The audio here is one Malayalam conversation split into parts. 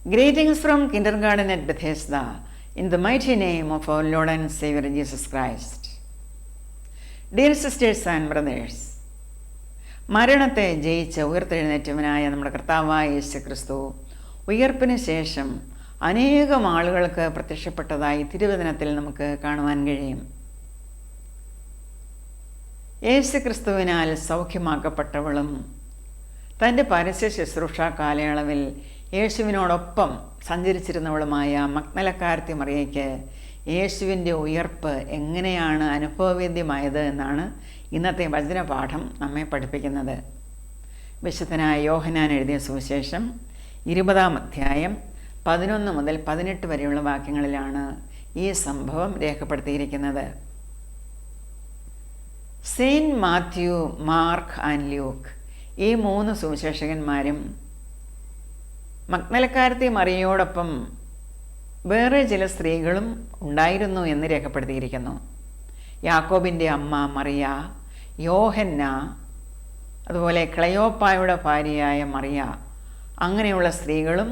Greetings from Kindergarten at Bethesda, in the mighty name of our Lord and Savior Jesus Christ. Dear sisters and brothers, മരണത്തെ ജയിച്ച് ഉയർത്തെഴുന്നേറ്റവനായ നമ്മുടെ കർത്താവായ യേശുക്രിസ്തു ഉയർപ്പിന് ശേഷം അനേകം ആളുകൾക്ക് പ്രത്യക്ഷപ്പെട്ടതായി തിരുവചനത്തിൽ നമുക്ക് കാണുവാൻ കഴിയും. യേശുക്രിസ്തുവിനാൽ സൗഖ്യമാക്കപ്പെട്ടവളും തൻ്റെ പരസ്യ ശുശ്രൂഷ കാലയളവിൽ യേശുവിനോടൊപ്പം സഞ്ചരിച്ചിരുന്നവളുമായ മഗ്ദലക്കാരത്തി മറിയയ്ക്ക് യേശുവിൻ്റെ ഉയർപ്പ് എങ്ങനെയാണ് അനുഭവവേദ്യമായത് എന്നാണ് ഇന്നത്തെ വചനപാഠം നമ്മെ പഠിപ്പിക്കുന്നത്. വിശുദ്ധനായ യോഹന്നാൻ എഴുതിയ സുവിശേഷം 20-ാം അധ്യായം 11 മുതൽ 18 വരെയുള്ള വാക്യങ്ങളിലാണ് ഈ സംഭവം രേഖപ്പെടുത്തിയിരിക്കുന്നത്. Saint Matthew, Mark and Luke ഈ 3 സുവിശേഷകന്മാരും മഗ്ദലക്കാരത്തി മറിയയോടൊപ്പം വേറെ ചില സ്ത്രീകളും ഉണ്ടായിരുന്നു എന്ന് രേഖപ്പെടുത്തിയിരിക്കുന്നു. യാക്കോബിൻ്റെ അമ്മ മറിയ, യോഹന്ന, അതുപോലെ ക്ലയോപ്പായുടെ ഭാര്യയായ മറിയ, അങ്ങനെയുള്ള സ്ത്രീകളും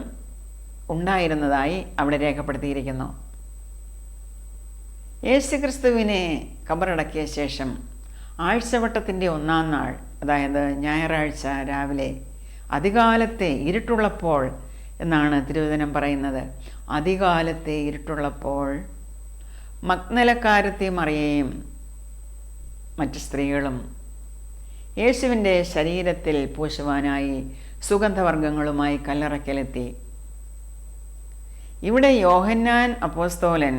ഉണ്ടായിരുന്നതായി അവിടെ രേഖപ്പെടുത്തിയിരിക്കുന്നു. യേശുക്രിസ്തുവിനെ കബറടക്കിയ ശേഷം ആഴ്ചവട്ടത്തിൻ്റെ 1-ാം നാൾ, അതായത് ഞായറാഴ്ച രാവിലെ അതികാലത്തെ ഇരുട്ടുള്ളപ്പോൾ എന്നാണ് തിരുവചനം പറയുന്നത്. അതികാലത്തെ ഇരുട്ടുള്ളപ്പോൾ മഗ്ദലക്കാരത്തി മറിയയും മറ്റ് സ്ത്രീകളും യേശുവിൻ്റെ ശരീരത്തിൽ പൂശുവാനായി സുഗന്ധവർഗ്ഗങ്ങളുമായി കല്ലറയ്ക്കലെത്തി. ഇവിടെ യോഹന്നാൻ അപ്പോസ്തോലൻ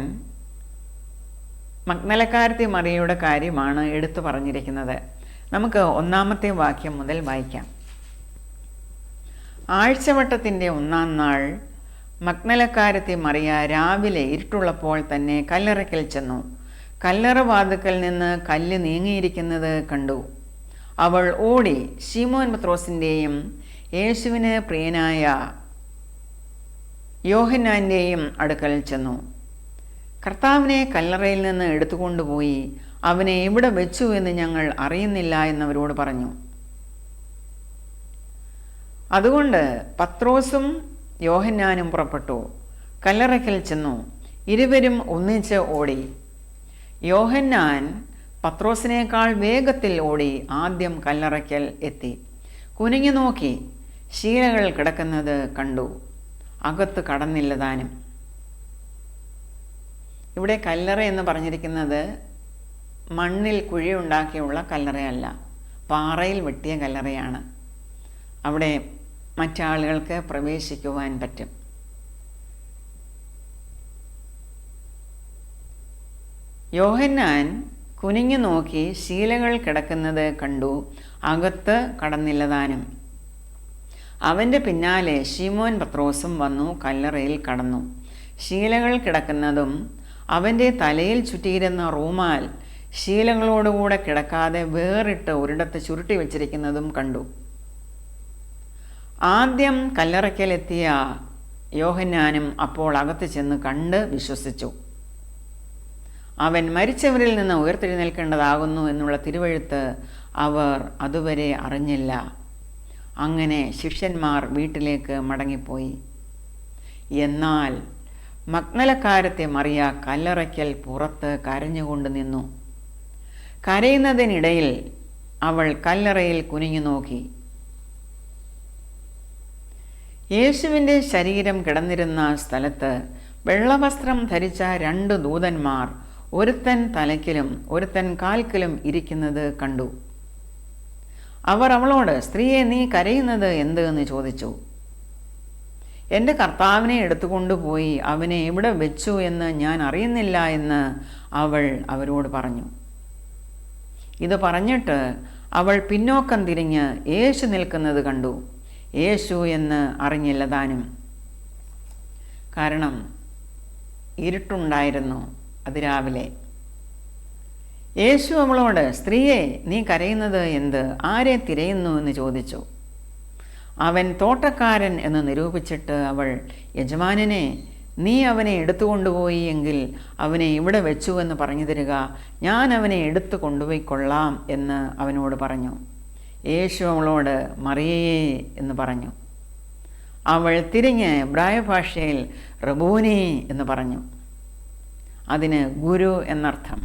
മഗ്ദലക്കാരത്തി മറിയയുടെ കാര്യമാണ് എടുത്തു പറഞ്ഞിരിക്കുന്നത്. നമുക്ക് 1-ാമത്തെ വാക്യം മുതൽ വായിക്കാം. ആഴ്ചവട്ടത്തിൻ്റെ 1-ാം നാൾ മഗ്ദലക്കാരത്തി മറിയ രാവിലെ ഇരുട്ടുള്ളപ്പോൾ തന്നെ കല്ലറയ്ക്കൽ ചെന്നു. കല്ലറ വാതിൽക്കൽ നിന്ന് കല്ല് നീങ്ങിയിരിക്കുന്നത് കണ്ടു. അവൾ ഓടി ശീമോൻ പത്രോസിൻ്റെയും യേശുവിന് പ്രിയനായ യോഹന്നാൻ്റെയും അടുക്കൽ ചെന്നു. കർത്താവിനെ കല്ലറയിൽ നിന്ന് എടുത്തുകൊണ്ടുപോയി അവനെ എവിടെ വെച്ചു എന്ന് ഞങ്ങൾ അറിയുന്നില്ല എന്നവരോട് പറഞ്ഞു. അതുകൊണ്ട് പത്രോസും യോഹന്നാനും പുറപ്പെട്ടു, കല്ലറയ്ക്കൽ ചെന്നു. ഇരുവരും ഒന്നിച്ച് ഓടി. യോഹന്നാൻ പത്രോസിനേക്കാൾ വേഗത്തിൽ ഓടി ആദ്യം കല്ലറയ്ക്കൽ എത്തി. കുനിഞ്ഞു നോക്കി ശീലകൾ കിടക്കുന്നത് കണ്ടു. അകത്ത് കടന്നില്ല താനും. ഇവിടെ കല്ലറ എന്ന് പറഞ്ഞിരിക്കുന്നത് മണ്ണിൽ കുഴിയുണ്ടാക്കിയുള്ള കല്ലറയല്ല, പാറയിൽ വെട്ടിയ കല്ലറയാണ്. അവിടെ മറ്റാളുകൾക്ക് പ്രവേശിക്കുവാൻ പറ്റും. യോഹന്നാൻ കുനിഞ്ഞു നോക്കി ശീലകൾ കിടക്കുന്നത് കണ്ടു, അകത്ത് കടന്നില്ലതാനും. അവൻ്റെ പിന്നാലെ ശീമോൻ പത്രോസും വന്നു കല്ലറയിൽ കടന്നു. ശീലകൾ കിടക്കുന്നതും അവൻ്റെ തലയിൽ ചുറ്റിയിരുന്ന റൂമാൽ ശീലകളോടുകൂടെ കിടക്കാതെ വേറിട്ട് ഒരിടത്ത് ചുരുട്ടി വച്ചിരിക്കുന്നതും കണ്ടു. ആദ്യം കല്ലറയ്ക്കലെത്തിയ യോഹന്നാനും അപ്പോൾ അകത്ത് ചെന്ന് കണ്ട് വിശ്വസിച്ചു. അവൻ മരിച്ചവരിൽ നിന്ന് ഉയർത്തെഴുന്നേൽക്കേണ്ടതാകുന്നു എന്നുള്ള തിരുവെഴുത്ത് അവർ അതുവരെ അറിഞ്ഞില്ല. അങ്ങനെ ശിഷ്യന്മാർ വീട്ടിലേക്ക് മടങ്ങിപ്പോയി. എന്നാൽ മഗ്ദലക്കാരത്തി മറിയ കല്ലറയ്ക്കൽ പുറത്ത് കരഞ്ഞുകൊണ്ട് നിന്നു. കരയുന്നതിനിടയിൽ അവൾ കല്ലറയിൽ കുനിഞ്ഞു നോക്കി. യേശുവിൻ്റെ ശരീരം കിടന്നിരുന്ന സ്ഥലത്ത് വെള്ളവസ്ത്രം ധരിച്ച 2 ദൂതന്മാർ ഒരുത്തൻ തലയ്ക്കിലും ഒരുത്തൻ കാൽക്കിലും ഇരിക്കുന്നത് കണ്ടു. അവർ അവളോട്, സ്ത്രീയെ, നീ കരയുന്നത് എന്ത് എന്ന് ചോദിച്ചു. എൻ്റെ കർത്താവിനെ എടുത്തുകൊണ്ടുപോയി അവനെ എവിടെ വെച്ചു എന്ന് ഞാൻ അറിയുന്നില്ല എന്ന് അവൾ അവരോട് പറഞ്ഞു. ഇത് പറഞ്ഞിട്ട് അവൾ പിന്നോക്കം തിരിഞ്ഞ് യേശു നിൽക്കുന്നത് കണ്ടു. യേശു എന്ന് അറിഞ്ഞില്ല താനും. കാരണം ഇരുട്ടുണ്ടായിരുന്നു അതിരാവിലെ. യേശു അവളോട്, സ്ത്രീയെ, നീ കരയുന്നത് എന്ത്? ആരെ തിരയുന്നു എന്ന് ചോദിച്ചു. അവൻ തോട്ടക്കാരൻ എന്ന് നിരൂപിച്ചിട്ട് അവൾ, യജമാനനെ, നീ അവനെ എടുത്തുകൊണ്ടുപോയി എങ്കിൽ അവനെ ഇവിടെ വെച്ചു എന്ന് പറഞ്ഞു തരിക, ഞാൻ അവനെ എടുത്തു കൊണ്ടുപോയിക്കൊള്ളാം എന്ന് അവനോട് പറഞ്ഞു. യേശു അവളോട്, മറിയേ എന്ന് പറഞ്ഞു. അവൾ തിരിഞ്ഞ് എബ്രായ ഭാഷയിൽ റബൂനി എന്ന് പറഞ്ഞു. അതിന് ഗുരു എന്നർത്ഥം.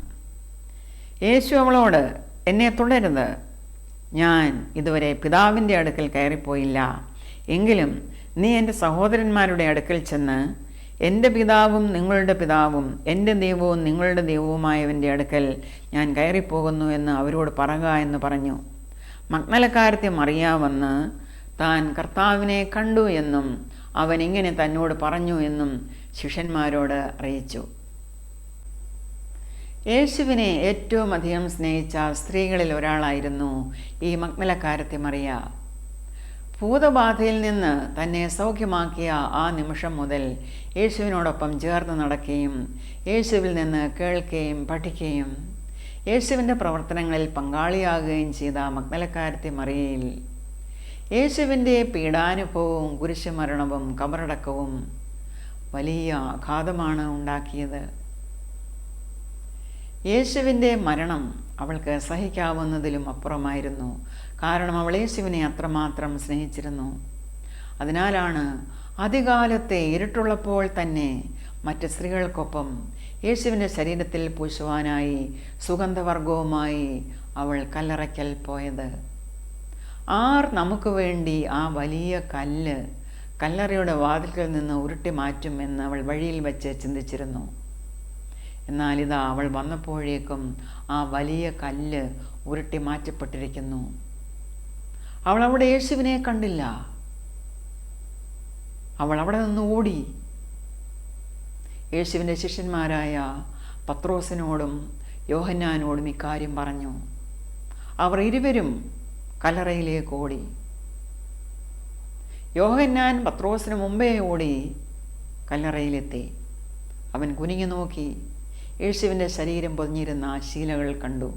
യേശു അവളോട്, എന്നെ തുടരുത്, ഞാൻ ഇതുവരെ പിതാവിൻ്റെ അടുക്കൽ കയറിപ്പോയില്ല. എങ്കിലും നീ എൻ്റെ സഹോദരന്മാരുടെ അടുക്കൽ ചെന്ന് എൻ്റെ പിതാവും നിങ്ങളുടെ പിതാവും എൻ്റെ ദൈവവും നിങ്ങളുടെ ദൈവവുമായവൻ്റെ അടുക്കൽ ഞാൻ കയറിപ്പോകുന്നു എന്ന് അവരോട് പറയുക എന്ന് പറഞ്ഞു. മഗ്ദലക്കാരത്തി മറിയ വന്ന് താൻ കർത്താവിനെ കണ്ടു എന്നും അവൻ ഇങ്ങനെ തന്നോട് പറഞ്ഞു എന്നും ശിഷ്യന്മാരോട് അറിയിച്ചു. യേശുവിനെ ഏറ്റവും അധികം സ്നേഹിച്ച സ്ത്രീകളിൽ ഒരാളായിരുന്നു ഈ മഗ്ദലക്കാരത്തി മറിയ. ഭൂതബാധയിൽ നിന്ന് തന്നെ സൗഖ്യമാക്കിയ ആ നിമിഷം മുതൽ യേശുവിനോടൊപ്പം ചേർന്ന് നടക്കുകയും യേശുവിൽ നിന്ന് കേൾക്കുകയും പഠിക്കുകയും യേശുവിൻ്റെ പ്രവർത്തനങ്ങളിൽ പങ്കാളിയാകുകയും ചെയ്ത മഗ്ദലക്കാരത്തി മറിയയിൽ യേശുവിൻ്റെ പീഡാനുഭവവും കുരിശുമരണവും കബറടക്കവും വലിയ ആഘാതമാണ് ഉണ്ടാക്കിയത്. യേശുവിൻ്റെ മരണം അവൾക്ക് സഹിക്കാവുന്നതിലും അപ്പുറമായിരുന്നു. കാരണം അവൾ യേശുവിനെ അത്രമാത്രം സ്നേഹിച്ചിരുന്നു. അതിനാലാണ് അതികാലത്തെ ഇരുട്ടുള്ളപ്പോൾ തന്നെ മറ്റ് സ്ത്രീകൾക്കൊപ്പം യേശുവിൻ്റെ ശരീരത്തിൽ പൂശുവാനായി സുഗന്ധവർഗവുമായി അവൾ കല്ലറയ്ക്കൽ പോയത്. ആർ നമുക്ക് വേണ്ടി ആ വലിയ കല്ല് കല്ലറയുടെ വാതിൽക്കൽ നിന്ന് ഉരുട്ടി മാറ്റും എന്ന് അവൾ വഴിയിൽ വെച്ച് ചിന്തിച്ചിരുന്നു. എന്നാൽ ഇതാ അവൾ വന്നപ്പോഴേക്കും ആ വലിയ കല്ല് ഉരുട്ടി മാറ്റപ്പെട്ടിരിക്കുന്നു. അവൾ അവിടെ യേശുവിനെ കണ്ടില്ല. അവൾ അവിടെ നിന്ന് ഓടി. യേശുവിൻ്റെ ശിഷ്യന്മാരായ പത്രോസിനോടും യോഹന്നാനോടും ഇക്കാര്യം പറഞ്ഞു. അവർ ഇരുവരും കല്ലറയിലേക്ക് ഓടി. യോഹന്നാൻ പത്രോസിന് മുമ്പേ ഓടി കല്ലറയിലെത്തി. അവൻ കുനിഞ്ഞു നോക്കി യേശുവിൻ്റെ ശരീരം പൊതിഞ്ഞിരുന്ന ശീലകൾ കണ്ടു.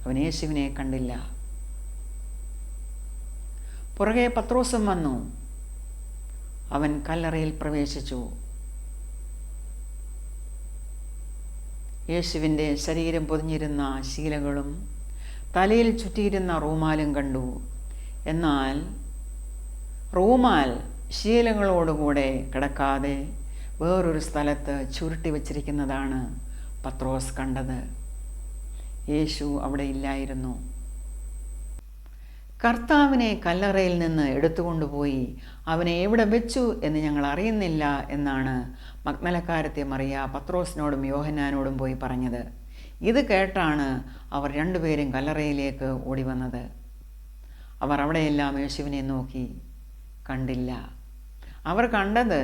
അവൻ യേശുവിനെ കണ്ടില്ല. പുറകെ പത്രോസും വന്നു. അവൻ കല്ലറയിൽ പ്രവേശിച്ചു. യേശുവിൻ്റെ ശരീരം പൊതിഞ്ഞിരുന്ന ശീലകളും തലയിൽ ചുറ്റിയിരുന്ന റൂമാലും കണ്ടു. എന്നാൽ റൂമാൽ ശീലങ്ങളോടുകൂടെ കിടക്കാതെ വേറൊരു സ്ഥലത്ത് ചുരുട്ടി വച്ചിരിക്കുന്നതാണ് പത്രോസ് കണ്ടത്. യേശു അവിടെ ഇല്ലായിരുന്നു. കർത്താവിനെ കല്ലറയിൽ നിന്ന് എടുത്തുകൊണ്ടുപോയി അവനെ എവിടെ വെച്ചു എന്ന് ഞങ്ങൾ അറിയുന്നില്ല എന്നാണ് മഗ്ദലക്കാരത്തി മറിയ പത്രോസിനോടും യോഹന്നാനോടും പോയി പറഞ്ഞത്. ഇത് കേട്ടാണ് അവർ രണ്ടുപേരും കല്ലറയിലേക്ക് ഓടി വന്നത്. അവർ അവിടെയെല്ലാം യേശുവിനെ നോക്കി കണ്ടില്ല. അവർ കണ്ടത്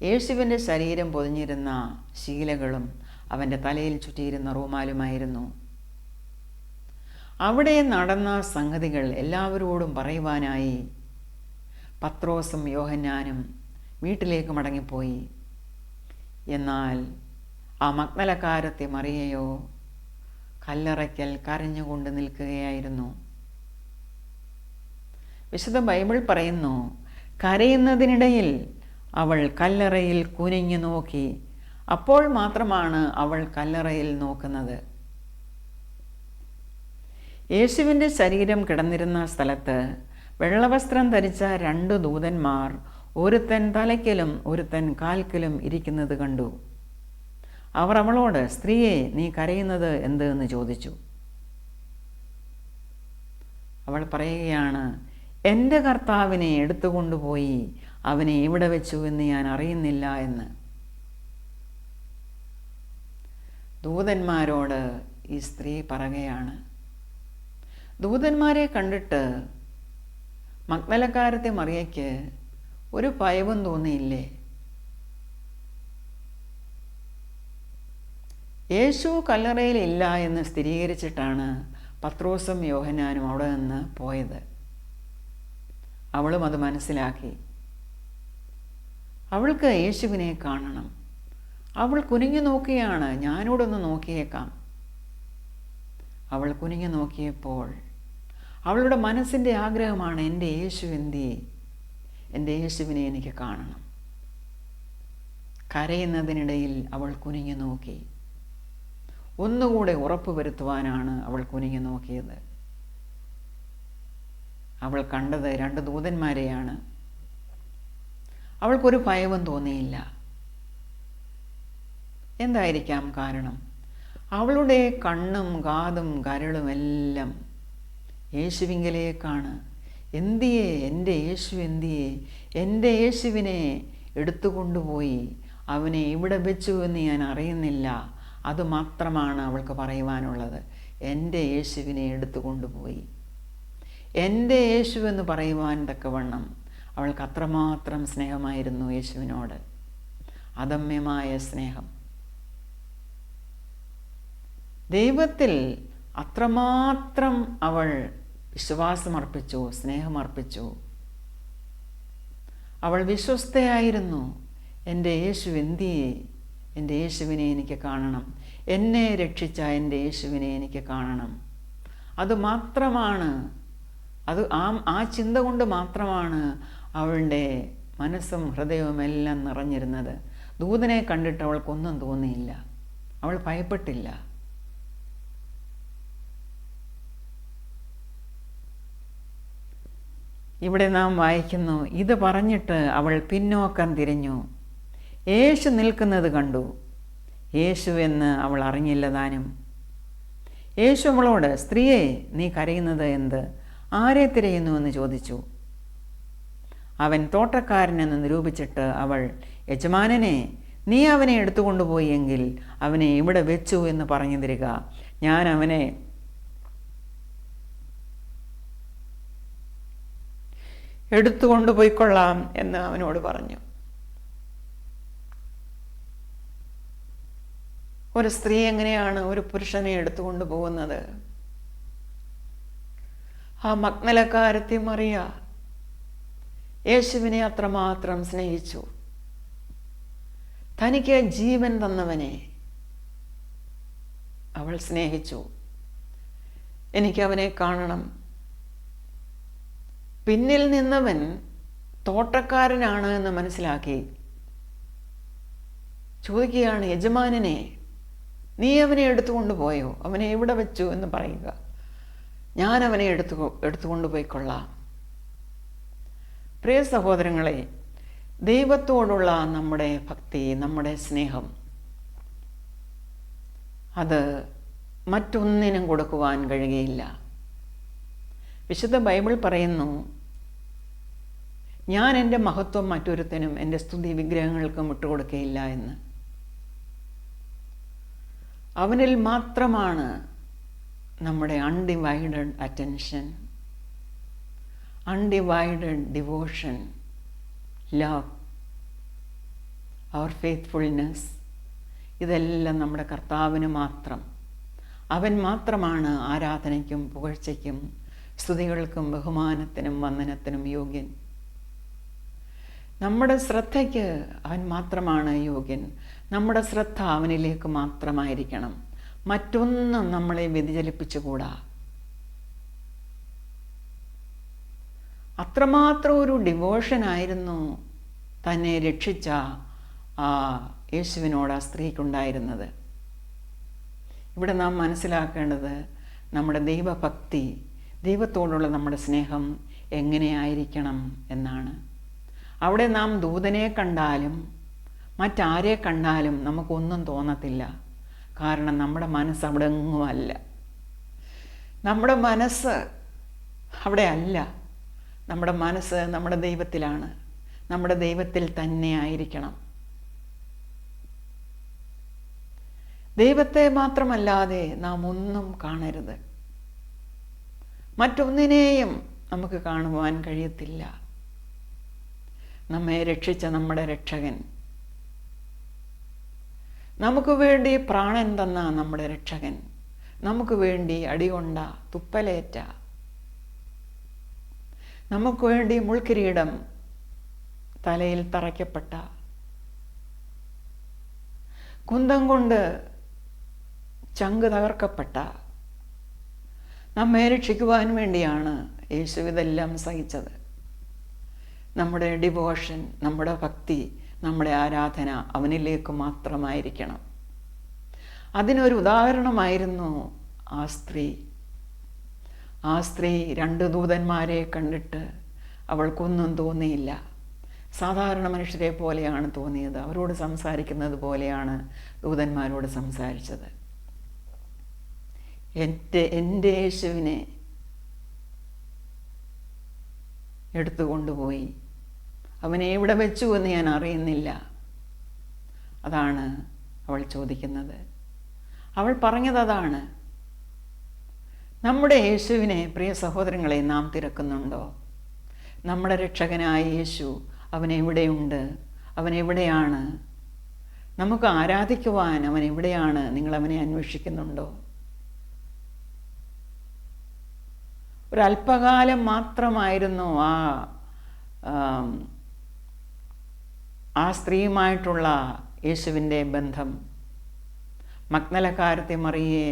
യേശുവിൻ്റെ ശരീരം പൊതിഞ്ഞിരുന്ന ശീലകളും അവൻ്റെ തലയിൽ ചുറ്റിയിരുന്ന റൂമാലുമായിരുന്നു. അവിടെ നടന്ന സംഗതികൾ എല്ലാവരോടും പറയുവാനായി പത്രോസും യോഹന്നാനും വീട്ടിലേക്ക് മടങ്ങിപ്പോയി. എന്നാൽ ആ മഗ്ദലക്കാരത്തി മറിയയോ കല്ലറയ്ക്കൽ കരഞ്ഞുകൊണ്ട് നിൽക്കുകയായിരുന്നു. വിശുദ്ധ ബൈബിൾ പറയുന്നു, കരയുന്നതിനിടയിൽ അവൾ കല്ലറയിൽ കുനിഞ്ഞു നോക്കി. അപ്പോൾ മാത്രമാണ് അവൾ കല്ലറയിൽ നോക്കുന്നത്. യേശുവിൻ്റെ ശരീരം കിടന്നിരുന്ന സ്ഥലത്ത് വെള്ളവസ്ത്രം ധരിച്ച 2 ദൂതന്മാർ ഒരുത്തൻ തലയ്ക്കലും ഒരുത്തൻ കാൽക്കലും ഇരിക്കുന്നത് കണ്ടു. അവർ അവളോട്, സ്ത്രീയെ, നീ കരയുന്നത് എന്ത് എന്ന് ചോദിച്ചു. അവൾ പറയുകയാണ്, എൻ്റെ കർത്താവിനെ എടുത്തുകൊണ്ടുപോയി അവനെ എവിടെ വെച്ചു എന്ന് ഞാൻ അറിയുന്നില്ല എന്ന്. ദൂതന്മാരോട് ഈ സ്ത്രീ പറയുകയാണ്. ദൂതന്മാരെ കണ്ടിട്ട് മഗ്ദലക്കാരത്തി മറിയയ്ക്ക് ഒരു ഭയവും തോന്നിയില്ലേ? യേശു കല്ലറയിൽ ഇല്ല എന്ന് സ്ഥിരീകരിച്ചിട്ടാണ് പത്രോസും യോഹന്നാനും അവിടെ നിന്ന് പോയത്. അവളും അത് മനസ്സിലാക്കി. അവൾക്ക് യേശുവിനെ കാണണം. അവൾ കുനിഞ്ഞു നോക്കിയാണ്, ഞാനോടൊന്ന് നോക്കിയേക്കാം. അവൾ കുനിഞ്ഞു നോക്കിയപ്പോൾ അവളുടെ മനസ്സിൻ്റെ ആഗ്രഹമാണ്, എൻ്റെ യേശു എന്തിയെ, എൻ്റെ യേശുവിനെ എനിക്ക് കാണണം. കരയുന്നതിനിടയിൽ അവൾ കുനിഞ്ഞു നോക്കി. ഒന്നുകൂടെ ഉറപ്പ് വരുത്തുവാനാണ് അവൾ കുനിഞ്ഞു നോക്കിയത്. അവൾ കണ്ടത് 2 ദൂതന്മാരെയാണ്. അവൾക്കൊരു ഭയവും തോന്നിയില്ല. എന്തായിരിക്കാം കാരണം? അവളുടെ കണ്ണും കാതും കരളുമെല്ലാം യേശുവിങ്കലേക്കാണ്. എന്തിയേ, എൻ്റെ യേശു എന്തിയേ? എൻ്റെ യേശുവിനെ എടുത്തുകൊണ്ടുപോയി, അവനെ ഇവിടെ വെച്ചു എന്ന് ഞാൻ അറിയുന്നില്ല. അതുമാത്രമാണ് അവൾക്ക് പറയുവാനുള്ളത്. എൻ്റെ യേശുവിനെ എടുത്തുകൊണ്ടുപോയി. എൻ്റെ യേശു എന്ന് പറയുവാൻ തക്കവണ്ണം അവൾക്ക് അത്രമാത്രം സ്നേഹമായിരുന്നു യേശുവിനോട്, അദമ്യമായ സ്നേഹം. ദൈവത്തിൽ അത്രമാത്രം അവൾ വിശ്വാസമർപ്പിച്ചു, സ്നേഹമർപ്പിച്ചു. അവൾ വിശ്വസ്തയായിരുന്നു. എൻ്റെ യേശു എന്തിയേ? എൻ്റെ യേശുവിനെ എനിക്ക് കാണണം. എന്നെ രക്ഷിച്ച എൻ്റെ യേശുവിനെ എനിക്ക് കാണണം. അതുമാത്രമാണ്, ആ ചിന്ത കൊണ്ട് മാത്രമാണ് അവളുടെ മനസ്സും ഹൃദയവും എല്ലാം നിറഞ്ഞിരുന്നത്. ദൂതനെ കണ്ടിട്ട് അവൾക്കൊന്നും തോന്നിയില്ല. അവൾ ഭയപ്പെട്ടില്ല. ഇവിടെ നാം വായിക്കുന്നു, ഇത് പറഞ്ഞിട്ട് അവൾ പിന്നോക്കം തിരിഞ്ഞു, യേശു നിൽക്കുന്നത് കണ്ടു. യേശു എന്ന് അവൾ അറിഞ്ഞില്ല താനും. യേശു അവളോട്, സ്ത്രീയെ, നീ കരയുന്നത് എന്ത്? ആരെ തിരയുന്നുവെന്ന് ചോദിച്ചു. അവൻ തോട്ടക്കാരനെന്ന് നിരൂപിച്ചിട്ട് അവൾ, യജമാനനെ, നീ അവനെ എടുത്തുകൊണ്ടുപോയി എങ്കിൽ അവനെ ഇവിടെ വെച്ചു എന്ന് പറഞ്ഞു തരിക. ഞാൻ അവനെ എടുത്തുകൊണ്ടുപോയിക്കൊള്ളാം എന്ന് അവനോട് പറഞ്ഞു. ഒരു സ്ത്രീ എങ്ങനെയാണ് ഒരു പുരുഷനെ എടുത്തുകൊണ്ടു പോകുന്നത്? ആ മഗ്ദലക്കാരത്തി മറിയ യേശുവിനെ അത്രമാത്രം സ്നേഹിച്ചു. തനിക്ക് ജീവൻ തന്നവനെ അവൾ സ്നേഹിച്ചു. എനിക്കവനെ കാണണം. പിന്നിൽ നിന്നവൻ തോട്ടക്കാരനാണ് എന്ന് മനസ്സിലാക്കി ചോദിക്കുകയാണ്, യജമാനനെ, നീ അവനെ എടുത്തുകൊണ്ടുപോയോ? അവനെ എവിടെ വെച്ചു എന്ന് പറയുക. ഞാൻ അവനെ എടുത്തുകൊണ്ടുപോയിക്കൊള്ളാം. പ്രിയ സഹോദരങ്ങളെ, ദൈവത്തോടുള്ള നമ്മുടെ ഭക്തി, നമ്മുടെ സ്നേഹം, അത് മറ്റൊന്നിനും കൊടുക്കുവാൻ കഴിയുകയില്ല. വിശുദ്ധ ബൈബിൾ പറയുന്നു, ഞാൻ എൻ്റെ മഹത്വം മറ്റൊരുത്തനും എൻ്റെ സ്തുതി വിഗ്രഹങ്ങൾക്കും വിട്ടുകൊടുക്കുകയില്ല എന്ന്. അവനിൽ മാത്രമാണ് നമ്മുടെ undivided attention, undivided devotion, love, our faithfulness, ഇതെല്ലാം നമ്മുടെ കർത്താവിന് മാത്രം. അവൻ മാത്രമാണ് ആരാധനയ്ക്കും പുകഴ്ചയ്ക്കും സ്തുതികൾക്കും ബഹുമാനത്തിനും വന്ദനത്തിനും യോഗ്യൻ. നമ്മുടെ ശ്രദ്ധയ്ക്ക് അവൻ മാത്രമാണ് യോഗ്യൻ. നമ്മുടെ ശ്രദ്ധ അവനിലേക്ക് മാത്രമായിരിക്കണം. മറ്റൊന്നും നമ്മളെ വ്യതിചലിപ്പിച്ചുകൂടാ. അത്രമാത്രം ഒരു ഡിവോഷനായിരുന്നു തന്നെ രക്ഷിച്ച ആ യേശുവിനോട് ആ സ്ത്രീക്കുണ്ടായിരുന്നത്. ഇവിടെ നാം മനസ്സിലാക്കേണ്ടത് നമ്മുടെ ദൈവഭക്തി, ദൈവത്തോടുള്ള നമ്മുടെ സ്നേഹം എങ്ങനെയായിരിക്കണം എന്നാണ്. അവിടെ നാം ദൂതനെ കണ്ടാലും മറ്റാരെ കണ്ടാലും നമുക്കൊന്നും തോന്നത്തില്ല. കാരണം നമ്മുടെ മനസ്സ് അവിടെ എങ്ങുമല്ല. നമ്മുടെ മനസ്സ് അവിടെ അല്ല. നമ്മുടെ മനസ്സ് നമ്മുടെ ദൈവത്തിലാണ്. നമ്മുടെ ദൈവത്തിൽ തന്നെ ആയിരിക്കണം. ദൈവത്തെ മാത്രമല്ലാതെ നാം ഒന്നും കാണരുത്. മറ്റൊന്നിനെയും നമുക്ക് കാണുവാൻ കഴിയത്തില്ല. നമ്മെ രക്ഷിച്ച നമ്മുടെ രക്ഷകൻ, നമുക്ക് വേണ്ടി പ്രാണൻ തന്ന നമ്മുടെ രക്ഷകൻ, നമുക്ക് വേണ്ടി അടികൊണ്ട, തുപ്പലേറ്റ, നമുക്ക് വേണ്ടി മുൾക്കിരീടം തലയിൽ തറയ്ക്കപ്പെട്ട, കുന്തം കൊണ്ട് ചങ്ക് തകർക്കപ്പെട്ട നമ്മെ രക്ഷിക്കുവാൻ വേണ്ടിയാണ് യേശു ഇതെല്ലാം സഹിച്ചത്. നമ്മുടെ ഡിവോഷൻ, നമ്മുടെ ഭക്തി, നമ്മുടെ ആരാധന അവനിലേക്ക് മാത്രമായിരിക്കണം. അതിനൊരു ഉദാഹരണമായിരുന്നു ആ സ്ത്രീ. ആ സ്ത്രീ 2 ദൂതന്മാരെ കണ്ടിട്ട് അവൾക്കൊന്നും തോന്നിയില്ല. സാധാരണ മനുഷ്യരെ പോലെയാണ് തോന്നിയത്. അവരോട് സംസാരിക്കുന്നത് പോലെയാണ് ദൂതന്മാരോട് സംസാരിച്ചത്. എൻ്റെ യേശുവിനെ എടുത്തുകൊണ്ടുപോയി. അവനെ എവിടെ വെച്ചു എന്ന് ഞാൻ അറിയുന്നില്ല. അതാണ് അവൾ ചോദിക്കുന്നത്. അവൾ പറഞ്ഞതതാണ്. നമ്മുടെ യേശുവിനെ, പ്രിയ സഹോദരങ്ങളെ, നാം തിരക്കുന്നുണ്ടോ? നമ്മുടെ രക്ഷകനായ യേശു അവൻ എവിടെയുണ്ട്? അവൻ എവിടെയാണ്? നമുക്ക് ആരാധിക്കുവാൻ അവൻ എവിടെയാണ്? നിങ്ങൾ അവനെ അന്വേഷിക്കുന്നുണ്ടോ? ഒരല്പകാലം മാത്രമായിരുന്നു ആ സ്ത്രീയുമായിട്ടുള്ള യേശുവിൻ്റെ ബന്ധം. മഗ്ദലക്കാരത്തി മറിയെ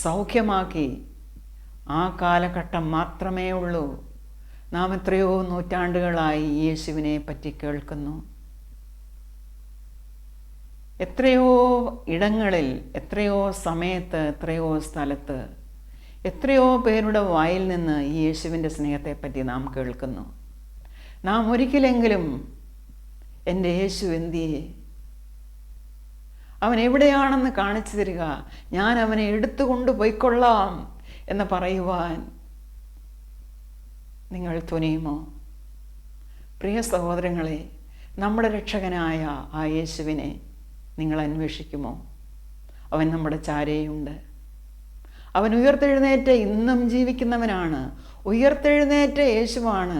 സൗഖ്യമാക്കി ആ കാലഘട്ടം മാത്രമേ ഉള്ളൂ. നാം എത്രയോ നൂറ്റാണ്ടുകളായി യേശുവിനെ പറ്റി കേൾക്കുന്നു. എത്രയോ ഇടങ്ങളിൽ, എത്രയോ സമയത്ത്, എത്രയോ സ്ഥലത്ത്, എത്രയോ പേരുടെ വായിൽ നിന്ന് ഈ യേശുവിൻ്റെ സ്നേഹത്തെപ്പറ്റി നാം കേൾക്കുന്നു. നാം ഒരിക്കലെങ്കിലും എൻ്റെ യേശു എന്തിയെ, അവൻ എവിടെയാണെന്ന് കാണിച്ചു തരിക, ഞാൻ അവനെ എടുത്തുകൊണ്ട് പോയിക്കൊള്ളാം എന്ന് പറയുവാൻ നിങ്ങൾ തുനിയുമോ? പ്രിയ സഹോദരങ്ങളെ, നമ്മുടെ രക്ഷകനായ ആ യേശുവിനെ നിങ്ങൾ അന്വേഷിക്കുമോ? അവൻ നമ്മുടെ ചാരയുണ്ട്. അവൻ ഉയർത്തെഴുന്നേറ്റ് ഇന്നും ജീവിക്കുന്നവനാണ്. ഉയർത്തെഴുന്നേറ്റ യേശുവാണ്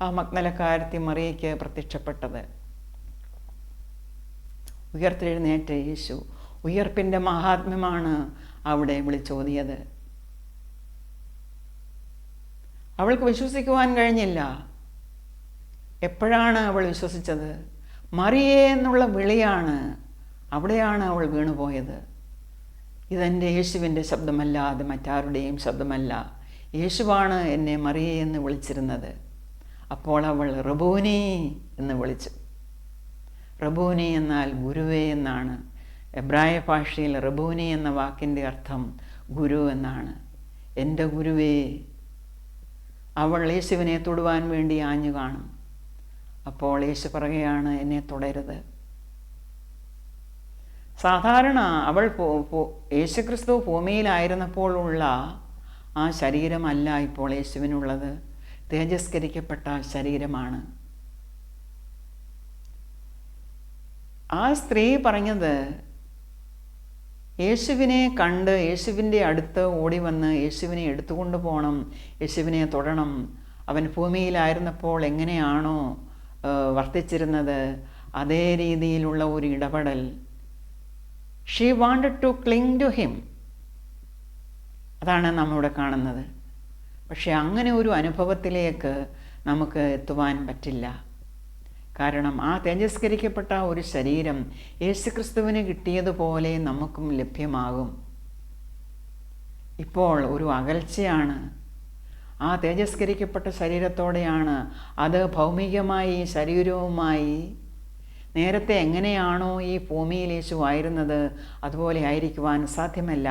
ആ മഗ്ദലക്കാരത്തി മറിയയ്ക്ക് പ്രത്യക്ഷപ്പെട്ടത്. ഉയർത്തെഴുന്നേറ്റ യേശു, ഉയർപ്പിൻ്റെ മഹാത്മ്യമാണ് അവിടെ വിളിച്ചോതിയത്. അവൾക്ക് വിശ്വസിക്കുവാൻ കഴിഞ്ഞില്ല. എപ്പോഴാണ് അവൾ വിശ്വസിച്ചത്? മറിയേ എന്നുള്ള വിളിയാണ്. അവിടെയാണ് അവൾ വീണുപോയത്. ഇതെൻ്റെ യേശുവിൻ്റെ ശബ്ദമല്ല, അത് മറ്റാരുടെയും ശബ്ദമല്ല. യേശുവാണ് എന്നെ മറിയേ എന്ന് വിളിച്ചിരുന്നത്. അപ്പോൾ അവൾ റബൂനി എന്ന് വിളിച്ചു. റബൂനി എന്നാൽ ഗുരുവേ എന്നാണ്. എബ്രായ ഭാഷയിൽ റബൂനി എന്ന വാക്കിൻ്റെ അർത്ഥം ഗുരു എന്നാണ്. എൻ്റെ ഗുരുവേ. അവൾ യേശുവിനെ തൊടുവാൻ വേണ്ടി ആഞ്ഞു കാണും. അപ്പോൾ യേശു പറയുകയാണ്, എന്നെ തൊടരുത്. സാധാരണ അവൾ യേശുക്രിസ്തു ഭൂമിയിലായിരുന്നപ്പോൾ ഉള്ള ആ ശരീരമല്ല ഇപ്പോൾ യേശുവിനുള്ളത്. തേജസ്കരിക്കപ്പെട്ട ശരീരമാണ്. ആ സ്ത്രീ പറഞ്ഞത്, യേശുവിനെ കണ്ട് യേശുവിൻ്റെ അടുത്ത് ഓടി വന്ന് യേശുവിനെ എടുത്തുകൊണ്ട് പോകണം, യേശുവിനെ തൊടണം. അവൻ ഭൂമിയിലായിരുന്നപ്പോൾ എങ്ങനെയാണോ വർത്തിച്ചിരുന്നത് അതേ രീതിയിലുള്ള ഒരു ഇടപെടൽ. She wanted to cling to him. അതാണ് നമ്മളിവിടെ കാണുന്നത്. പക്ഷെ അങ്ങനെ ഒരു അനുഭവത്തിലേക്ക് നമുക്ക് എത്തുവാൻ പറ്റില്ല. കാരണം ആ തേജസ്കരിക്കപ്പെട്ട ഒരു ശരീരം യേശുക്രിസ്തുവിന് കിട്ടിയതുപോലെ നമുക്കും ലഭ്യമാകും. ഇപ്പോൾ ഒരു അകൽച്ചയാണ്. ആ തേജസ്കരിക്കപ്പെട്ട ശരീരത്തോടെയാണ് അത് ഭൗമികമായി ശരീരവുമായി നേരത്തെ എങ്ങനെയാണോ ഈ ഭൂമിയിൽ യേശു ആയിരുന്നത് അതുപോലെ ആയിരിക്കുവാൻ സാധ്യമല്ല.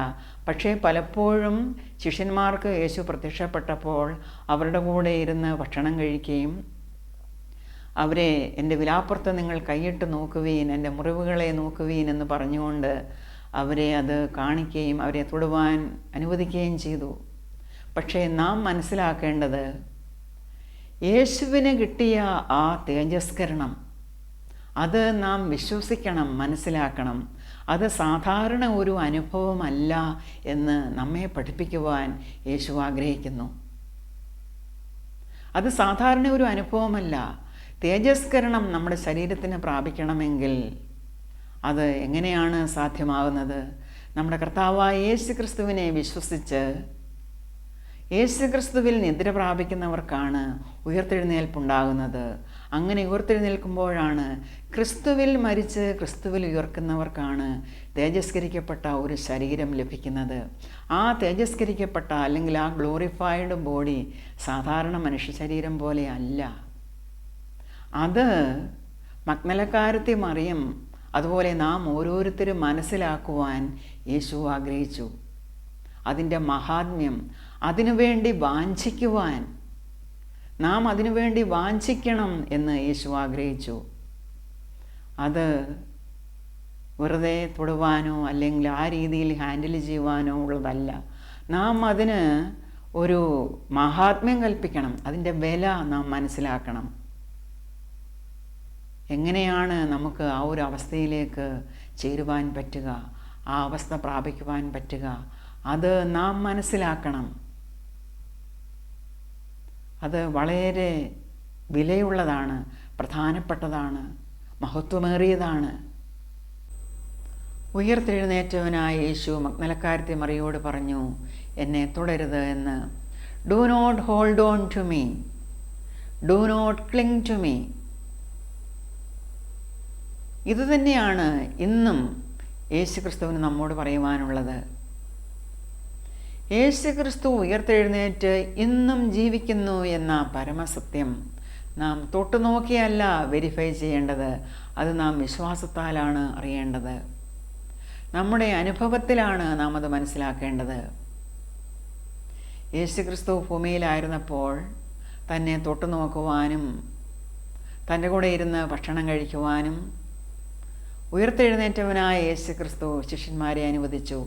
പക്ഷേ പലപ്പോഴും ശിഷ്യന്മാർക്ക് യേശു പ്രത്യക്ഷപ്പെട്ടപ്പോൾ അവരുടെ കൂടെ ഇരുന്ന് ഭക്ഷണം കഴിക്കുകയും അവരെ എൻ്റെ വിലാപ്പുറത്ത് നിങ്ങൾ കൈയിട്ട് നോക്കുവീൻ, എൻ്റെ മുറിവുകളെ നോക്കുവീൻ എന്ന് പറഞ്ഞുകൊണ്ട് അവരെ അത് കാണിക്കുകയും അവരെ തൊടുവാൻ അനുവദിക്കുകയും ചെയ്തു. പക്ഷേ നാം മനസ്സിലാക്കേണ്ടത്, യേശുവിന് കിട്ടിയ ആ തേജസ്കരണം അത് നാം വിശ്വസിക്കണം, മനസ്സിലാക്കണം. അത് സാധാരണ ഒരു അനുഭവമല്ല എന്ന് നമ്മെ പഠിപ്പിക്കുവാൻ യേശു ആഗ്രഹിക്കുന്നു. അത് സാധാരണ ഒരു അനുഭവമല്ല. തേജസ്കരണം നമ്മുടെ ശരീരത്തിന് പ്രാപിക്കണമെങ്കിൽ അത് എങ്ങനെയാണ് സാധ്യമാകുന്നത്? നമ്മുടെ കർത്താവായ യേശുക്രിസ്തുവിനെ വിശ്വസിച്ച് യേശുക്രിസ്തുവിൽ നിദ്ര പ്രാപിക്കുന്നവർക്കാണ് ഉയർത്തെഴുന്നേൽപ്പുണ്ടാകുന്നത്. അങ്ങനെ ഉയർത്തെഴുന്നേൽക്കുമ്പോഴാണ് ക്രിസ്തുവിൽ മരിച്ച് ക്രിസ്തുവിൽ ഉയർക്കുന്നവർക്കാണ് തേജസ്കരിക്കപ്പെട്ട ഒരു ശരീരം ലഭിക്കുന്നത്. ആ തേജസ്കരിക്കപ്പെട്ട അല്ലെങ്കിൽ ആ ഗ്ലോറിഫൈഡ് ബോഡി സാധാരണ മനുഷ്യ ശരീരം പോലെ അല്ല. അത് മഗ്ദലക്കാരത്തി മറിയം അതുപോലെ നാം ഓരോരുത്തരും മനസ്സിലാക്കുവാൻ യേശു ആഗ്രഹിച്ചു. അതിൻ്റെ മഹാത്മ്യം, അതിനുവേണ്ടി വാഞ്ചിക്കുവാൻ, നാം അതിനുവേണ്ടി വാഞ്ചിക്കണം എന്ന് യേശു ആഗ്രഹിച്ചു. അത് വെറുതെ തൊടുവാനോ അല്ലെങ്കിൽ ആ രീതിയിൽ ഹാൻഡിൽ ചെയ്യുവാനോ ഉള്ളതല്ല. നാം അതിന് ഒരു മഹാത്മ്യം കൽപ്പിക്കണം. അതിൻ്റെ വില നാം മനസ്സിലാക്കണം. എങ്ങനെയാണ് നമുക്ക് ആ ഒരു അവസ്ഥയിലേക്ക് ചേരുവാൻ പറ്റുക, ആ അവസ്ഥ പ്രാപിക്കുവാൻ പറ്റുക, അത് നാം മനസ്സിലാക്കണം. അത് വളരെ വിലയുള്ളതാണ്, പ്രധാനപ്പെട്ടതാണ്, മഹത്വമേറിയതാണ്. ഉയർത്തെഴുന്നേറ്റവനായ യേശു മഗ്ദലക്കാരത്തി മറിയോട് പറഞ്ഞു, എന്നെ തുടരുത് എന്ന്. Do not hold on to me, do not cling to me. ഇതുതന്നെയാണ് ഇന്നും യേശുക്രിസ്തുവിന് നമ്മോട് പറയുവാനുള്ളത്. യേശുക്രിസ്തു ഉയർത്തെഴുന്നേറ്റ് ഇന്നും ജീവിക്കുന്നു എന്ന പരമസത്യം നാം തൊട്ടുനോക്കിയല്ല വെരിഫൈ ചെയ്യേണ്ടത്, അത് നാം വിശ്വാസത്താലാണ് അറിയേണ്ടത്. നമ്മുടെ അനുഭവത്തിലാണ് നാം അത് മനസ്സിലാക്കേണ്ടത്. യേശുക്രിസ്തു ഭൂമിയിലായിരുന്നപ്പോൾ തന്നെ തൊട്ടുനോക്കുവാനും തൻ്റെ കൂടെ ഇരുന്ന് ഭക്ഷണം കഴിക്കുവാനും ഉയർത്തെഴുന്നേറ്റവനായ യേശുക്രിസ്തു ശിഷ്യന്മാരെ അനുവദിച്ചു.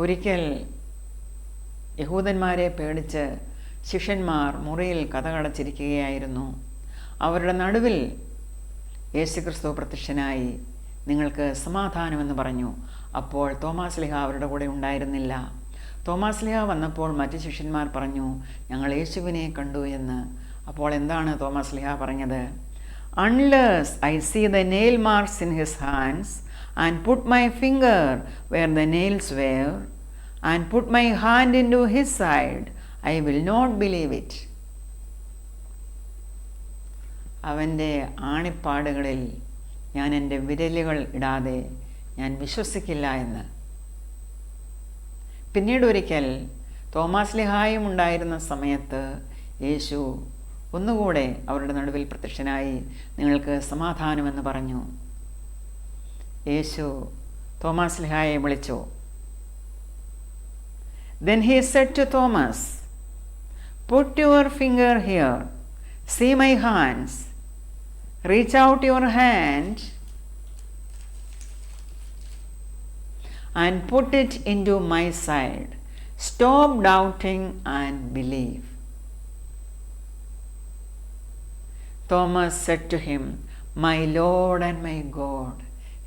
ഒരിക്കൽ യഹൂദന്മാരെ പേടിച്ച് ശിഷ്യന്മാർ മുറിയിൽ കതകടച്ചിരിക്കുകയായിരുന്നു. അവരുടെ നടുവിൽ യേശുക്രിസ്തു പ്രത്യക്ഷനായി നിങ്ങൾക്ക് സമാധാനമെന്ന് പറഞ്ഞു. അപ്പോൾ തോമാസ് ലീഹ അവരുടെ കൂടെ ഉണ്ടായിരുന്നില്ല. തോമാസ് ലീഹ വന്നപ്പോൾ മറ്റ് ശിഷ്യന്മാർ പറഞ്ഞു, ഞങ്ങൾ യേശുവിനെ കണ്ടു എന്ന്. അപ്പോൾ എന്താണ് തോമാസ് ലീഹ പറഞ്ഞത്? Unless I see the nail marks in his hands and put my finger where the nails were and put my hand into his side I will not believe it. അവൻ്റെ ആണിപ്പാടുകളിൽ ഞാൻ എൻ്റെ വിരലുകൾ ഇടാതെ ഞാൻ വിശ്വസിക്കില്ല എന്ന്. പിന്നീട് ഒരിക്കൽ തോമാസ് ലീഹായും ഉണ്ടായിരുന്ന സമയത്ത് യേശു ഒന്നുകൂടെ അവരുടെ നടുവിൽ പ്രത്യക്ഷനായി നിങ്ങൾക്ക് സമാധാനമെന്ന് പറഞ്ഞു. യേശു തോമാസ് ലീഹായെ വിളിച്ചു. Then he said to Thomas, put your finger here, see my hands, reach out your hand and put it into my side. Stop doubting and believe. Thomas said to him, my Lord and my God.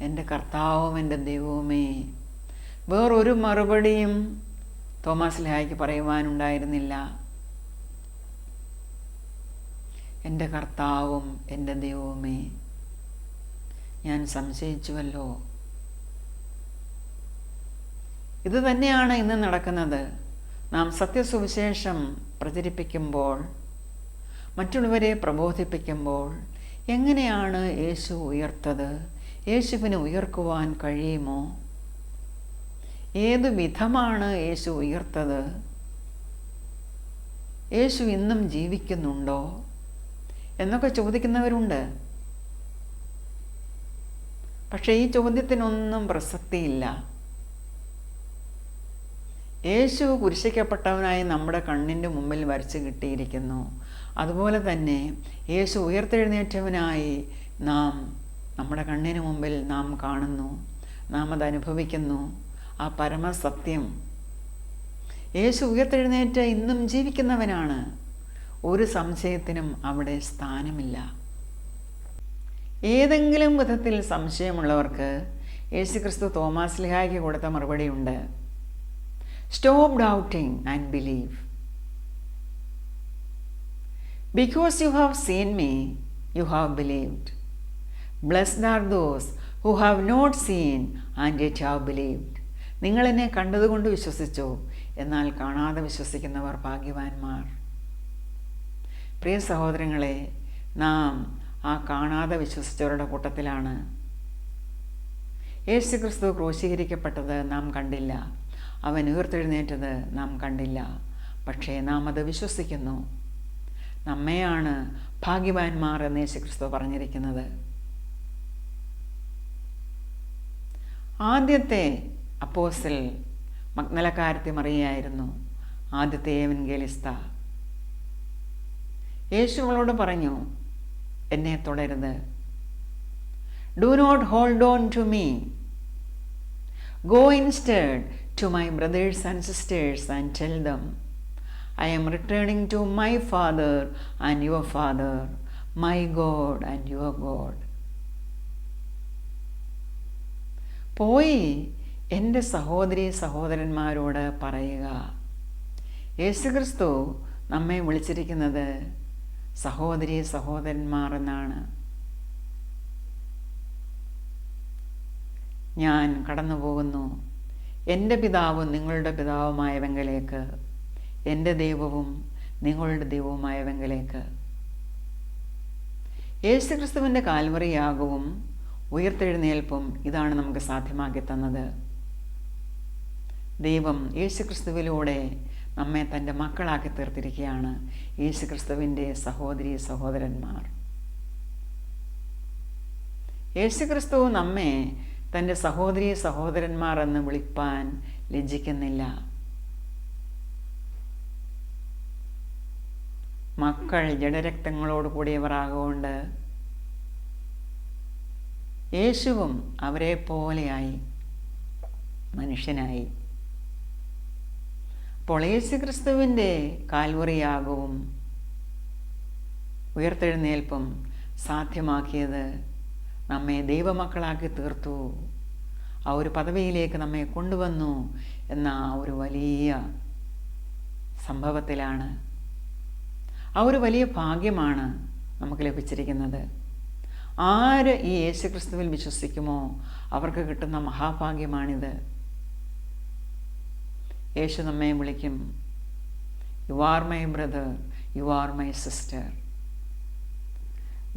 എൻ്റെ കർത്താവും എൻ്റെ ദൈവവുമേ. വേറൊരു മറുപടിയും തോമാസ് ലീഹായ്ക്ക് പറയുവാനുണ്ടായിരുന്നില്ല. എൻ്റെ കർത്താവും എൻ്റെ ദൈവവുമേ, ഞാൻ സംശയിച്ചുവല്ലോ. ഇത് തന്നെയാണ് ഇന്ന് നടക്കുന്നത്. നാം സത്യസുവിശേഷം പ്രചരിപ്പിക്കുമ്പോൾ, മറ്റുള്ളവരെ പ്രബോധിപ്പിക്കുമ്പോൾ, എങ്ങനെയാണ് യേശു ഉയർത്തത്, യേശുവിന് ഉയർക്കുവാൻ കഴിയുമോ, ഏതു വിധമാണ് യേശു ഉയർത്തത്, യേശു ഇന്നും ജീവിക്കുന്നുണ്ടോ എന്നൊക്കെ ചോദിക്കുന്നവരുണ്ട്. പക്ഷേ ഈ ചോദ്യത്തിനൊന്നും പ്രസക്തിയില്ല. യേശു കുരിശിക്കപ്പെട്ടവനായി നമ്മുടെ കണ്ണിൻ്റെ മുമ്പിൽ വരച്ച് കിട്ടിയിരിക്കുന്നു. അതുപോലെ തന്നെ യേശു ഉയർത്തെഴുന്നേറ്റവനായി നാം നമ്മുടെ കണ്ണിന് മുമ്പിൽ നാം കാണുന്നു, നാം അത് അനുഭവിക്കുന്നു. ആ പരമസത്യം, യേശു ഉയർത്തെഴുന്നേറ്റ് ഇന്നും ജീവിക്കുന്നവനാണ്. ഒരു സംശയത്തിനും അവിടെ സ്ഥാനമില്ല. ഏതെങ്കിലും വിധത്തിൽ സംശയമുള്ളവർക്ക് യേശുക്രിസ്തു തോമാസ് ലീഹായ്ക്ക് കൊടുത്ത മറുപടിയുണ്ട്. Stop doubting and believe. Because you have seen me you have believed. Blessed are those who have not seen and yet have believed. നിങ്ങൾ എന്നെ കണ്ടതുകൊണ്ട് വിശ്വസിച്ചു, എന്നാൽ കാണാതെ വിശ്വസിക്കുന്നവർ ഭാഗ്യവാന്മാർ. പ്രിയ സഹോദരങ്ങളെ, നാം ആ കാണാതെ വിശ്വസിച്ചവരുടെ കൂട്ടത്തിലാണ്. യേശുക്രിസ്തു ക്രൂശീകരിക്കപ്പെട്ടത് നാം കണ്ടില്ല, അവൻ ഉയർത്തെഴുന്നേറ്റത് നാം കണ്ടില്ല. പക്ഷേ നാം അത് വിശ്വസിക്കുന്നു. നമ്മെയാണ് ഭാഗ്യവാന്മാർ എന്ന് യേശുക്രിസ്തു പറഞ്ഞിരിക്കുന്നത്. ആദ്യത്തെ അപ്പോസ്തലൻ മഗ്ദലക്കാരത്തി മറിയയായിരുന്നു ആദ്യത്തെ എവൻഗേലിസ്ത. യേശു അവളോട് പറഞ്ഞു, എന്നെ തുടരുത്. Do not hold on to me. Go instead to my brothers and sisters and tell them I am returning to my Father and your Father, my God and your God. പോയി എൻ്റെ സഹോദരി സഹോദരന്മാരോട് പറയുക. യേശുക്രിസ്തു നമ്മെ വിളിച്ചിരിക്കുന്നത് സഹോദരി സഹോദരന്മാർ എന്നാണ്. ഞാൻ കടന്നു പോകുന്നു എൻ്റെ പിതാവും നിങ്ങളുടെ പിതാവുമായവങ്കിലേക്ക്, എൻ്റെ ദൈവവും നിങ്ങളുടെ ദൈവവുമായവങ്കിലേക്ക്. യേശുക്രിസ്തുവിൻ്റെ കാൽവറി യാഗവും ഉയർത്തെഴുന്നേൽപ്പും ഇതാണ് നമുക്ക് സാധ്യമാക്കി തന്നത്. ദൈവം യേശുക്രിസ്തുവിലൂടെ നമ്മെ തൻ്റെ മക്കളാക്കി തീർത്തിരിക്കുകയാണ്. യേശുക്രിസ്തുവിൻ്റെ സഹോദരി സഹോദരന്മാർ. യേശുക്രിസ്തു നമ്മെ തൻ്റെ സഹോദരി സഹോദരന്മാർ എന്ന് വിളിപ്പാൻ ലജ്ജിക്കുന്നില്ല. മക്കൾ ജഡരക്തങ്ങളോട് കൂടിയവർ ആകൊണ്ട് യേശുവും അവരെ പോലെയായി മനുഷ്യനായി. അപ്പോൾ യേശുക്രിസ്തുവിൻ്റെ കാൽവറിയാകവും ഉയർത്തെഴുന്നേൽപ്പും സാധ്യമാക്കിയത് നമ്മെ ദൈവമക്കളാക്കി തീർത്തു, ആ ഒരു പദവിയിലേക്ക് നമ്മെ കൊണ്ടുവന്നു എന്ന ആ ഒരു വലിയ സംഭവത്തിലാണ്. ആ ഒരു വലിയ ഭാഗ്യമാണ് നമുക്ക് ലഭിച്ചിരിക്കുന്നത്. ആര് ഈ യേശുക്രിസ്തുവിൽ വിശ്വസിക്കുമോ അവർക്ക് കിട്ടുന്ന മഹാഭാഗ്യമാണിത്. യേശു നമ്മെ വിളിക്കും, you are my brother, you are my sister.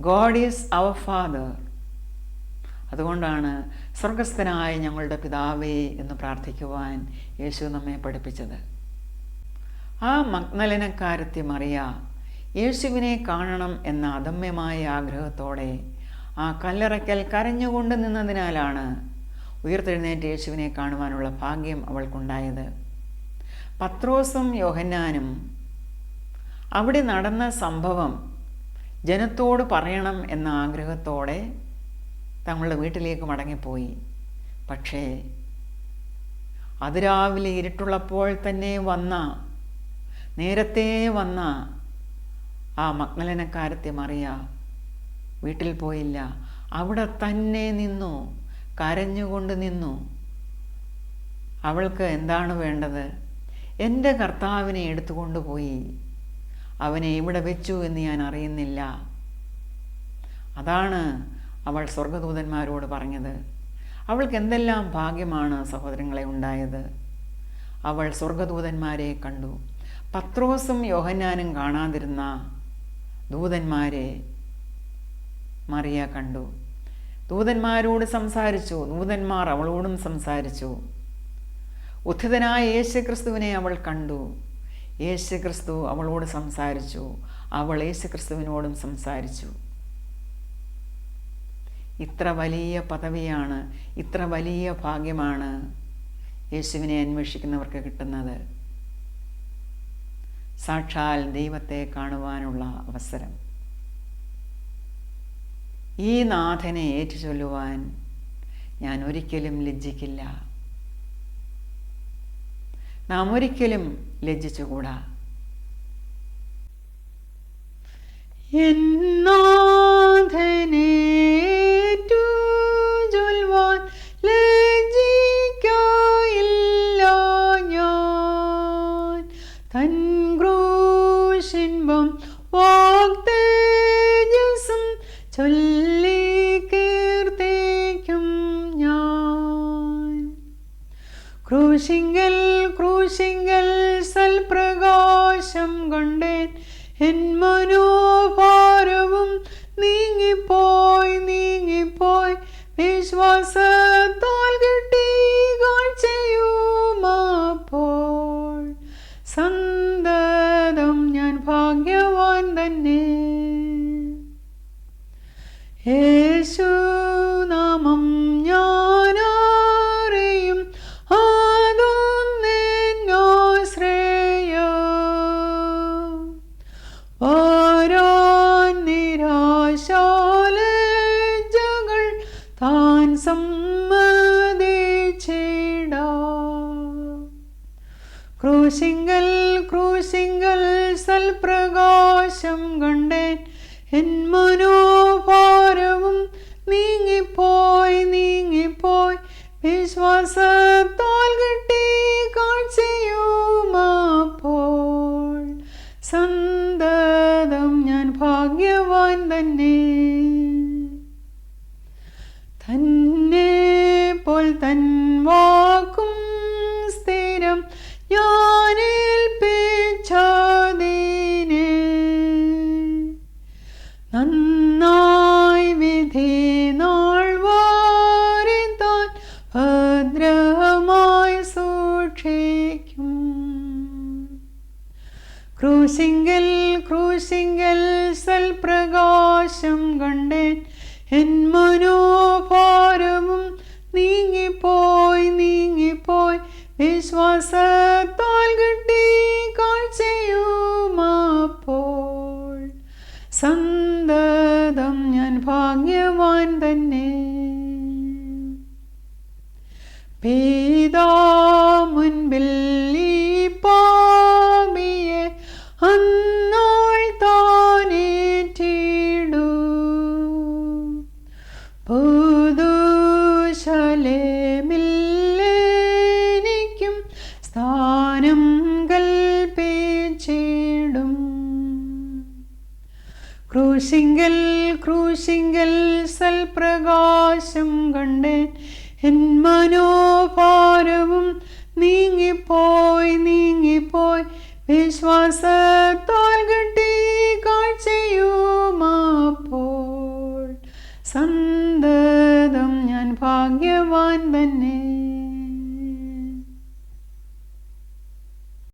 God is our father. അതുകൊണ്ടാണ് സ്വർഗസ്ഥനായ ഞങ്ങളുടെ പിതാവേ എന്ന് പ്രാർത്ഥിക്കുവാൻ യേശു നമ്മെ പഠിപ്പിച്ചത്. ആ മഗ്ദലക്കാരത്തി മറിയ യേശുവിനെ കാണണം എന്ന അദമ്യമായ ആഗ്രഹത്തോടെ ആ കല്ലറയ്ക്കൽ കരഞ്ഞുകൊണ്ട് നിന്നതിനാലാണ് ഉയർത്തെഴുന്നേറ്റ് യേശുവിനെ കാണുവാനുള്ള ഭാഗ്യം അവൾക്കുണ്ടായത്. പത്രോസും യോഹന്നാനും അവിടെ നടന്ന സംഭവം ജനത്തോട് പറയണം എന്ന ആഗ്രഹത്തോടെ തങ്ങളുടെ വീട്ടിലേക്ക് മടങ്ങിപ്പോയി. പക്ഷേ അതിരാവിലെ ഇരുട്ടുള്ളപ്പോൾ തന്നെ നേരത്തെ വന്ന ആ മഗ്ദലക്കാരത്തി മറിയ വീട്ടിൽ പോയില്ല. അവിടെ തന്നെ നിന്നു, കരഞ്ഞുകൊണ്ട് നിന്നു. അവൾക്ക് എന്താണ് വേണ്ടത്? എൻ്റെ കർത്താവിനെ എടുത്തുകൊണ്ടുപോയി, അവനെ ഇവിടെ വെച്ചു എന്ന് ഞാൻ അറിയുന്നില്ല. അതാണ് അവൾ സ്വർഗദൂതന്മാരോട് പറഞ്ഞത്. അവൾക്ക് എന്തെല്ലാം ഭാഗ്യമാണ് സഹോദരങ്ങളെ ഉണ്ടായത്. അവൾ സ്വർഗദൂതന്മാരെ കണ്ടു. പത്രോസും യോഹന്നാനും കാണാതിരുന്ന ദൂതന്മാരെ മറിയ കണ്ടു. ദൂതന്മാരോട് സംസാരിച്ചു, ദൂതന്മാർ അവളോടും സംസാരിച്ചു. ഉത്ഥിതനായ യേശുക്രിസ്തുവിനെ അവൾ കണ്ടു. യേശുക്രിസ്തു അവളോട് സംസാരിച്ചു, അവൾ യേശുക്രിസ്തുവിനോടും സംസാരിച്ചു. ഇത്ര വലിയ പദവിയാണ്, ഇത്ര വലിയ ഭാഗ്യമാണ് യേശുവിനെ അന്വേഷിക്കുന്നവർക്ക് കിട്ടുന്നത്. സാക്ഷാൽ ദൈവത്തെ കാണുവാനുള്ള അവസരം. ഈ നാഥനെ ഏറ്റുചൊല്ലുവാൻ ഞാൻ ഒരിക്കലും ലജ്ജിക്കില്ല. നാം ഒരിക്കലും ലജ്ജിച്ചുകൂടാ. ചൊല്ലുവാൻ ലജ്ജിക്കയില്ല ഞാൻ. തൻ ക്രൂശിൻപം വാഗ്തേജസ്സും ചൊല്ലി കീർത്തിക്കും ഞാൻ. ക്രൂശിങ്കൽ സൽപ്രകാശം കണ്ടേൻ, എൻ മനോഭാരവും നീങ്ങിപ്പോയി വിശ്വാസത്താൽ കിട്ടി കാഴ്ചയുമപ്പോൾ. സന്തതം ഞാൻ ഭാഗ്യവാൻ തന്നെ. യേശുനാമം ഞാൻ അറിയും, ആ ഭാഗ്യവാൻ തന്നെ. തന്നെ പോൽ തൻ വാക്കും സ്ഥിരം ഞാനേൽപ്പിച്ചതിനെ നന്നായി വിധി നാൾ വാരിത്താൻ ഭദ്രമായി സൂക്ഷിക്കും. ക്രൂശിങ്കൽ സൽപ്രകാശം കണ്ടേൻ, എൻ മനോഭാരവും നീങ്ങിപ്പോയി വിശ്വാസത്താൽ കിട്ടി കാഴ്ചയുമപ്പോൾ. സന്തതം ഞാൻ ഭാഗ്യവാൻ തന്നെ. പിതാ മുൻപിൽ ഈ പാപിയെ അന്നാൾ താനേറ്റിടൂ. പുതുശലേമില്ലെനിക്കും സ്ഥാനം കൽപ്പിച്ചിടും. ക്രൂശിങ്കൽ സൽപ്രകാശം കണ്ടേൻ, എൻ മനോഭാരവും നീങ്ങിപ്പോയി വിശ്വാസത്താൽ കിട്ടി കാഴ്ചയുമപ്പോൾ. സന്തതം ഞാൻ ഭാഗ്യവാൻ തന്നെ.